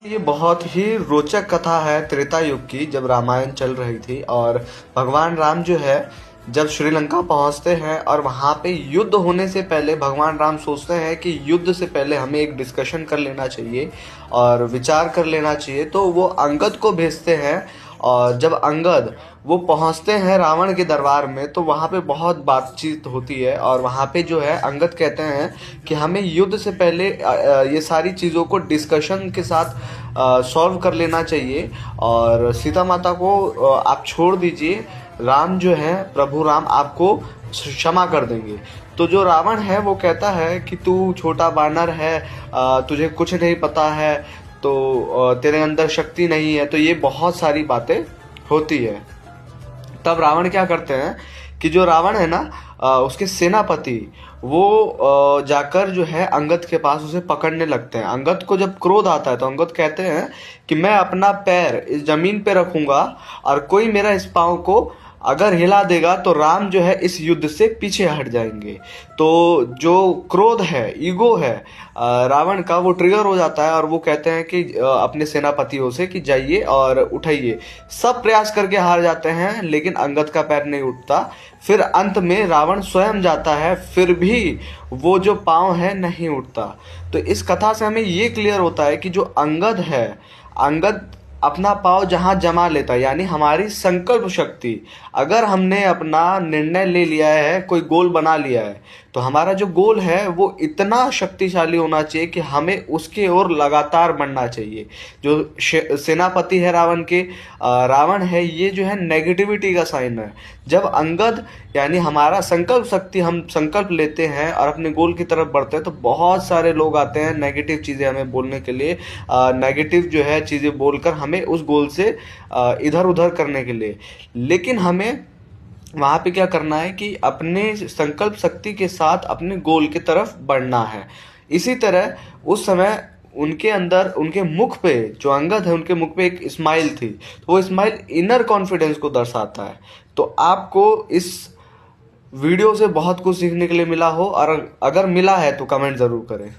ये बहुत ही रोचक कथा है त्रेता युग की, जब रामायण चल रही थी और भगवान राम जो है जब श्रीलंका पहुंचते हैं और वहां पे युद्ध होने से पहले भगवान राम सोचते हैं कि युद्ध से पहले हमें एक डिस्कशन कर लेना चाहिए और विचार कर लेना चाहिए। तो वो अंगद को भेजते हैं और जब अंगद वो पहुंचते हैं रावण के दरबार में तो वहां पे बहुत बातचीत होती है और वहां पे जो है अंगद कहते हैं कि हमें युद्ध से पहले ये सारी चीज़ों को डिस्कशन के साथ सॉल्व कर लेना चाहिए और सीता माता को आप छोड़ दीजिए, राम जो है प्रभु राम आपको क्षमा कर देंगे। तो जो रावण है वो कहता है कि तू छोटा बानर है, तुझे कुछ नहीं पता है, तो तेरे अंदर शक्ति नहीं है। तो ये बहुत सारी बातें होती है। तब रावण क्या करते हैं कि जो रावण है ना उसके सेनापति वो जाकर जो है अंगद के पास उसे पकड़ने लगते हैं। अंगद को जब क्रोध आता है तो अंगद कहते हैं कि मैं अपना पैर इस जमीन पे रखूंगा और कोई मेरा इस पाँव को अगर हिला देगा तो राम जो है इस युद्ध से पीछे हट जाएंगे। तो जो क्रोध है, ईगो है रावण का, वो ट्रिगर हो जाता है और वो कहते हैं कि अपने सेनापतियों से कि जाइए और उठाइए। सब प्रयास करके हार जाते हैं लेकिन अंगद का पैर नहीं उठता। फिर अंत में रावण स्वयं जाता है, फिर भी वो जो पाँव है नहीं उठता। तो इस कथा से हमें ये क्लियर होता है कि जो अंगद है, अंगद अपना पाँव जहाँ जमा लेता है, यानी हमारी संकल्प शक्ति, अगर हमने अपना निर्णय ले लिया है, कोई गोल बना लिया है, तो हमारा जो गोल है वो इतना शक्तिशाली होना चाहिए कि हमें उसके ओर लगातार बढ़ना चाहिए। जो सेनापति है रावण के, रावण है, ये जो है नेगेटिविटी का साइन है। जब अंगद यानी हमारा संकल्प शक्ति, हम संकल्प लेते हैं और अपने गोल की तरफ बढ़ते हैं तो बहुत सारे लोग आते हैं नेगेटिव चीज़ें हमें बोलने के लिए, नेगेटिव जो है चीज़ें बोलकर हमें उस गोल से इधर उधर करने के लिए। लेकिन हमें वहाँ पे क्या करना है कि अपने संकल्प शक्ति के साथ अपने गोल की तरफ बढ़ना है। इसी तरह उस समय उनके अंदर, उनके मुख पे, जो अंगद है उनके मुख पे एक स्माइल थी, तो वो स्माइल इनर कॉन्फिडेंस को दर्शाता है। तो आपको इस वीडियो से बहुत कुछ सीखने के लिए मिला हो और अगर मिला है तो कमेंट ज़रूर करें।